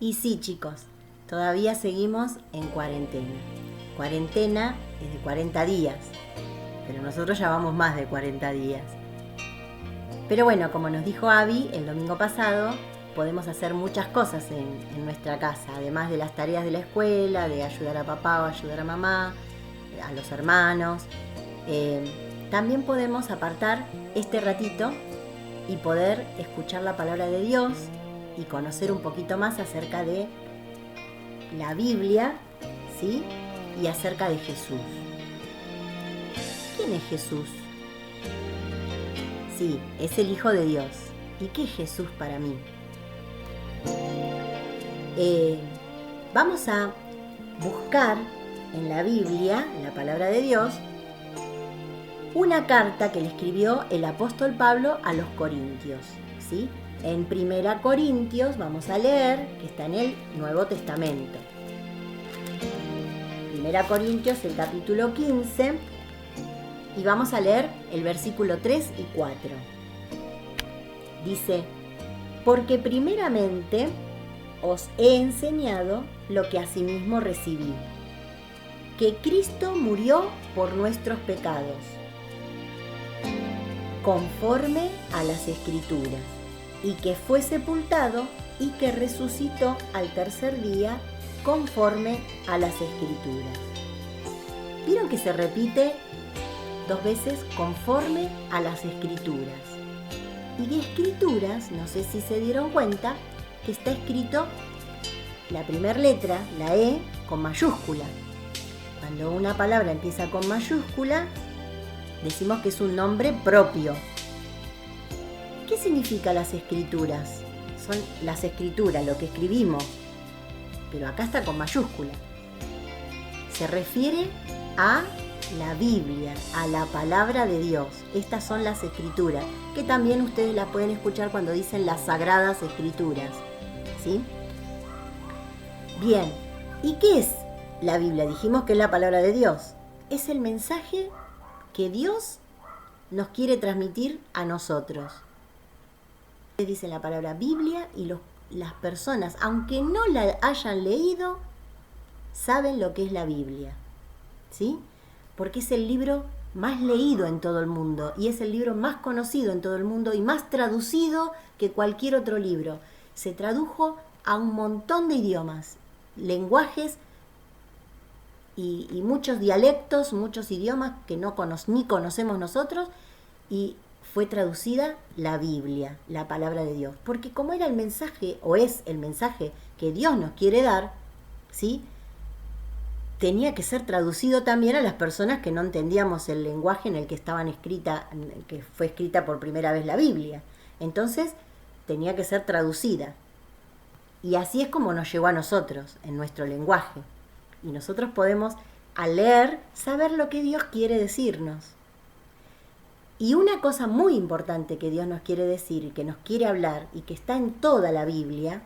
Y sí, chicos, todavía seguimos en cuarentena. Cuarentena es de 40 días, pero nosotros ya vamos más de 40 días. Pero bueno, como nos dijo Abby el domingo pasado, podemos hacer muchas cosas en nuestra casa, además de las tareas de la escuela, de ayudar a papá o ayudar a mamá, a los hermanos. También podemos apartar este ratito y poder escuchar la palabra de Dios y conocer un poquito más acerca de la Biblia, ¿sí? Y acerca de Jesús. ¿Quién es Jesús? Sí, es el Hijo de Dios. ¿Y qué es Jesús para mí? Vamos a buscar en la Biblia, en la palabra de Dios, una carta que le escribió el apóstol Pablo a los Corintios, ¿sí? En 1 Corintios vamos a leer, que está en el Nuevo Testamento. 1 Corintios, el capítulo 15, y vamos a leer el versículo 3 y 4. Dice: porque primeramente os he enseñado lo que asimismo recibí, que Cristo murió por nuestros pecados, conforme a las Escrituras, y que fue sepultado y que resucitó al tercer día, conforme a las Escrituras. ¿Vieron que se repite 2 veces conforme a las Escrituras? Y de Escrituras, no sé si se dieron cuenta, que está escrito la primera letra, la E, con mayúscula. Cuando una palabra empieza con mayúscula, decimos que es un nombre propio. ¿Qué significa las Escrituras? Son las Escrituras, lo que escribimos, pero acá está con mayúscula. Se refiere a la Biblia, a la palabra de Dios. Estas son las Escrituras, que también ustedes las pueden escuchar cuando dicen las Sagradas Escrituras, ¿sí? Bien, ¿y qué es la Biblia? Dijimos que es la palabra de Dios. Es el mensaje que Dios nos quiere transmitir a nosotros. Dice la palabra Biblia y las personas, aunque no la hayan leído, saben lo que es la Biblia, ¿sí? Porque es el libro más leído en todo el mundo y es el libro más conocido en todo el mundo y más traducido que cualquier otro libro. Se tradujo a un montón de idiomas, lenguajes y muchos dialectos, muchos idiomas que ni conocemos nosotros, y fue traducida la Biblia, la palabra de Dios. Porque como era el mensaje, o es el mensaje que Dios nos quiere dar, ¿sí?, tenía que ser traducido también a las personas que no entendíamos el lenguaje en el que que fue escrita por primera vez la Biblia. Entonces tenía que ser traducida. Y así es como nos llegó a nosotros, en nuestro lenguaje. Y nosotros podemos, al leer, saber lo que Dios quiere decirnos. Y una cosa muy importante que Dios nos quiere decir y que nos quiere hablar y que está en toda la Biblia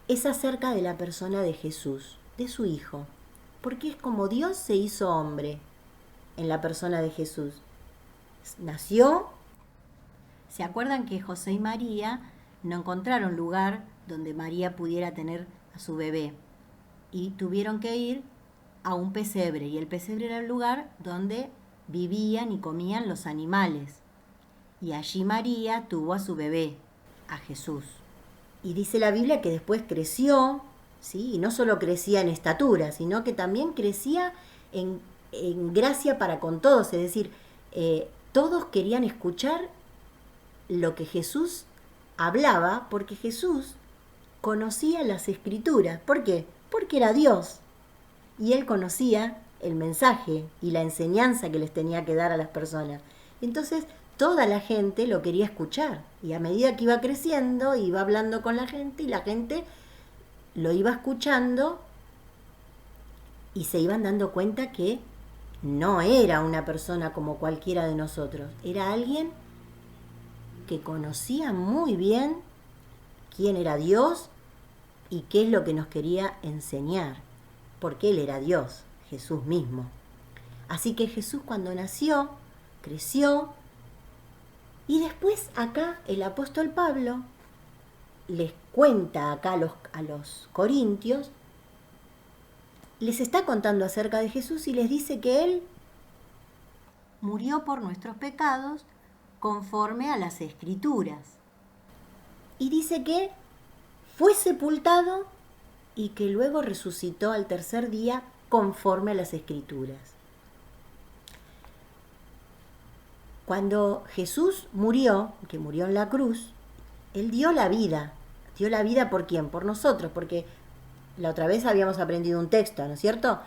es acerca de la persona de Jesús, de su Hijo. Porque es como Dios se hizo hombre en la persona de Jesús. Nació. ¿Se acuerdan que José y María no encontraron lugar donde María pudiera tener a su bebé? Y tuvieron que ir a un pesebre. Y el pesebre era el lugar donde vivían y comían los animales. Y allí María tuvo a su bebé, a Jesús. Y dice la Biblia que después creció, ¿sí? Y no solo crecía en estatura, sino que también crecía en gracia para con todos. Es decir, todos querían escuchar lo que Jesús hablaba, porque Jesús conocía las Escrituras. ¿Por qué? Porque era Dios. Y Él conocía el mensaje y la enseñanza que les tenía que dar a las personas. Entonces, toda la gente lo quería escuchar. Y a medida que iba creciendo, iba hablando con la gente y la gente lo iba escuchando y se iban dando cuenta que no era una persona como cualquiera de nosotros. Era alguien que conocía muy bien quién era Dios y qué es lo que nos quería enseñar. Porque Él era Dios, Jesús mismo. Así que Jesús, cuando nació, creció, y después acá el apóstol Pablo les cuenta acá a los corintios, les está contando acerca de Jesús y les dice que Él murió por nuestros pecados conforme a las Escrituras. Y dice que fue sepultado y que luego resucitó al tercer día conforme a las Escrituras. Cuando Jesús murió, que murió en la cruz, Él dio la vida. ¿Dio la vida por quién? Por nosotros, porque la otra vez habíamos aprendido un texto, ¿no es cierto?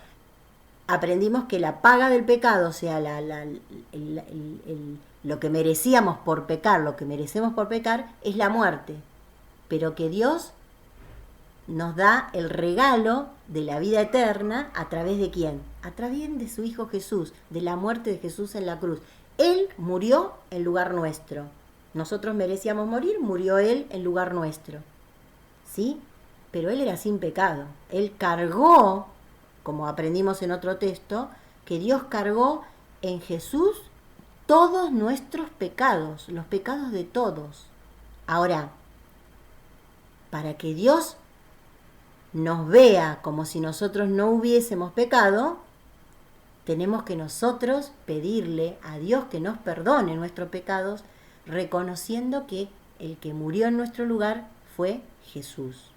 Aprendimos que la paga del pecado, o sea, lo que merecíamos por pecar, lo que merecemos por pecar, es la muerte. Pero que Dios nos da el regalo de la vida eterna ¿a través de quién? A través de su Hijo Jesús, de la muerte de Jesús en la cruz. Él murió en lugar nuestro. Nosotros merecíamos morir, murió Él en lugar nuestro. ¿Sí? Pero Él era sin pecado. Él cargó, como aprendimos en otro texto, que Dios cargó en Jesús todos nuestros pecados, los pecados de todos. Ahora, para que Dios nos vea como si nosotros no hubiésemos pecado, tenemos que nosotros pedirle a Dios que nos perdone nuestros pecados, reconociendo que el que murió en nuestro lugar fue Jesús.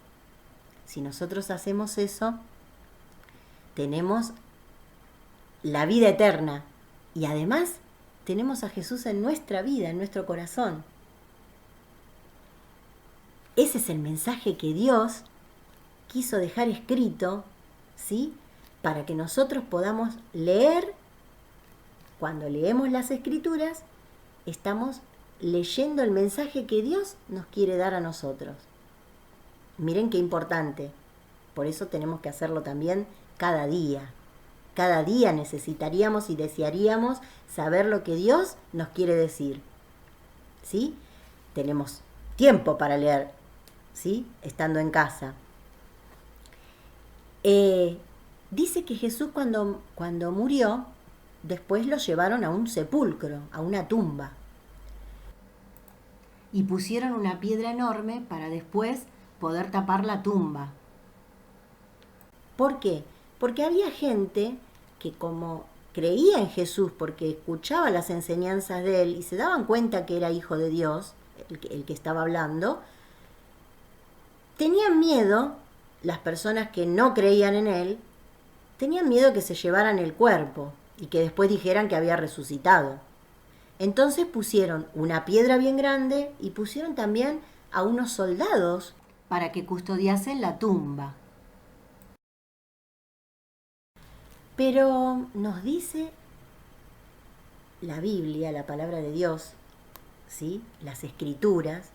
Si nosotros hacemos eso, tenemos la vida eterna y además tenemos a Jesús en nuestra vida, en nuestro corazón. Ese es el mensaje que Dios quiso dejar escrito, ¿sí? Para que nosotros podamos leer. Cuando leemos las Escrituras, estamos leyendo el mensaje que Dios nos quiere dar a nosotros. Miren qué importante. Por eso tenemos que hacerlo también cada día. Cada día necesitaríamos y desearíamos saber lo que Dios nos quiere decir. ¿Sí? Tenemos tiempo para leer, ¿sí? Estando en casa. Dice que Jesús cuando murió, después lo llevaron a un sepulcro, a una tumba. Y pusieron una piedra enorme para después poder tapar la tumba. ¿Por qué? Porque había gente que como creía en Jesús, porque escuchaba las enseñanzas de Él y se daban cuenta que era hijo de Dios, el que estaba hablando, tenían miedo, las personas que no creían en Él, tenían miedo que se llevaran el cuerpo y que después dijeran que había resucitado. Entonces pusieron una piedra bien grande y pusieron también a unos soldados para que custodiasen la tumba. Pero nos dice la Biblia, la palabra de Dios, ¿sí? Las Escrituras,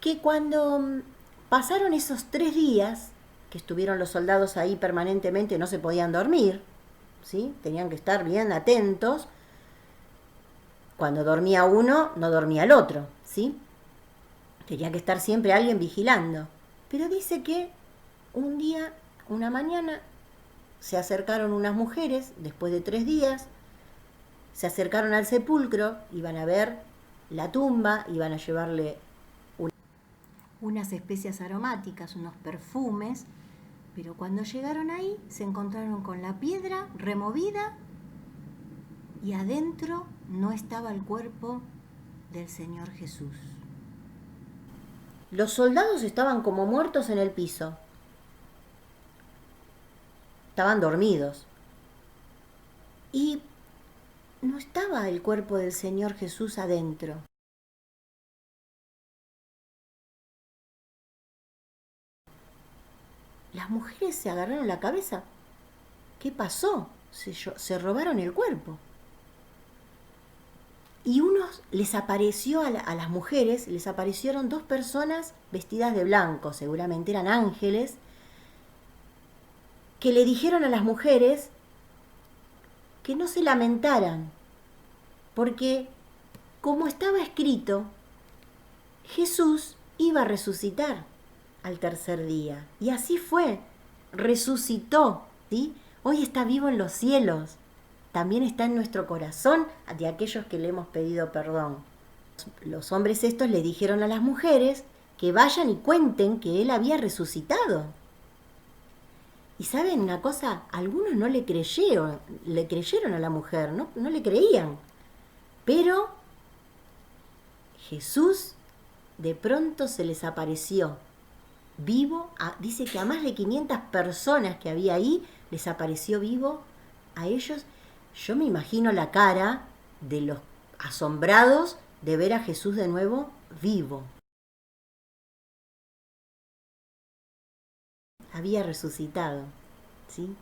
que cuando pasaron esos 3 días que estuvieron los soldados ahí permanentemente, no se podían dormir, ¿sí? Tenían que estar bien atentos. Cuando dormía uno, no dormía el otro, ¿sí? Tenía que estar siempre alguien vigilando. Pero dice que un día, una mañana, se acercaron unas mujeres, después de 3 días, se acercaron al sepulcro, iban a ver la tumba, iban a llevarle unas especias aromáticas, unos perfumes, pero cuando llegaron ahí se encontraron con la piedra removida y adentro no estaba el cuerpo del Señor Jesús. Los soldados estaban como muertos en el piso. Estaban dormidos. Y no estaba el cuerpo del Señor Jesús adentro. Las mujeres se agarraron la cabeza. ¿Qué pasó? Se robaron el cuerpo. Y les apareció a las mujeres, les aparecieron 2 personas vestidas de blanco, seguramente eran ángeles, que le dijeron a las mujeres que no se lamentaran, porque como estaba escrito, Jesús iba a resucitar al tercer día. Y así fue, resucitó, ¿sí? Hoy está vivo en los cielos. También está en nuestro corazón de aquellos que le hemos pedido perdón. Los hombres estos le dijeron a las mujeres que vayan y cuenten que Él había resucitado. Y ¿saben una cosa? Algunos no le creyeron a la mujer, no le creían. Pero Jesús de pronto se les apareció vivo. Dice que a más de 500 personas que había ahí les apareció vivo a ellos. Yo me imagino la cara de los asombrados de ver a Jesús de nuevo vivo. Había resucitado, ¿sí?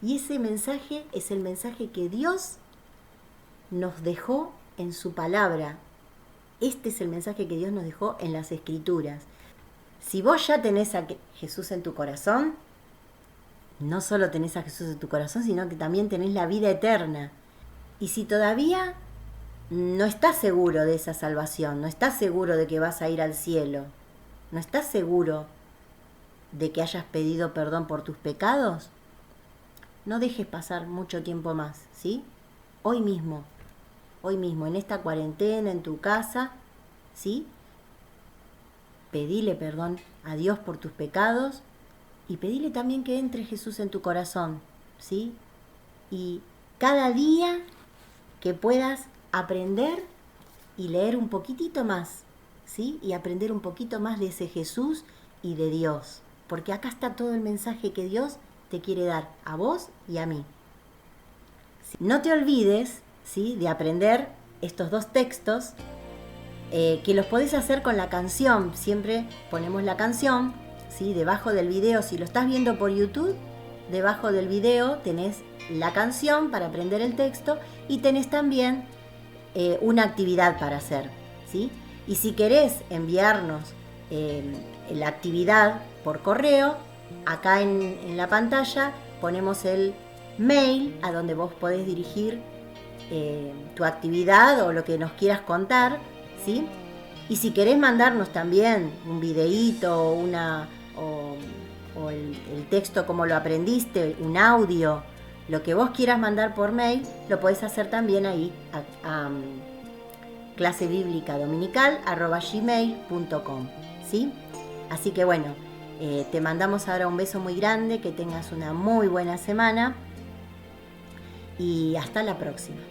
Y ese mensaje es el mensaje que Dios nos dejó en su palabra. Este es el mensaje que Dios nos dejó en las Escrituras. Si vos ya tenés a Jesús en tu corazón, no solo tenés a Jesús en tu corazón, sino que también tenés la vida eterna. Y si todavía no estás seguro de esa salvación, no estás seguro de que vas a ir al cielo, no estás seguro de que hayas pedido perdón por tus pecados, no dejes pasar mucho tiempo más, ¿sí? Hoy mismo, en esta cuarentena, en tu casa, ¿sí? Pedile perdón a Dios por tus pecados y pedile también que entre Jesús en tu corazón, ¿sí? Y cada día que puedas aprender y leer un poquitito más, ¿sí? Y aprender un poquito más de ese Jesús y de Dios. Porque acá está todo el mensaje que Dios te quiere dar a vos y a mí. No te olvides, ¿sí?, de aprender estos 2 textos, que los podés hacer con la canción. Siempre ponemos la canción, ¿sí?, debajo del video. Si lo estás viendo por YouTube, debajo del video tenés la canción para aprender el texto y tenés también una actividad para hacer, ¿sí? Y si querés enviarnos la actividad por correo, acá en la pantalla ponemos el mail a donde vos podés dirigir tu actividad o lo que nos quieras contar, ¿sí? Y si querés mandarnos también un videíto o el texto como lo aprendiste, un audio, lo que vos quieras mandar por mail, lo podés hacer también ahí a clasebiblicadominical@gmail.com, ¿sí? Así que bueno, te mandamos ahora un beso muy grande, que tengas una muy buena semana y hasta la próxima.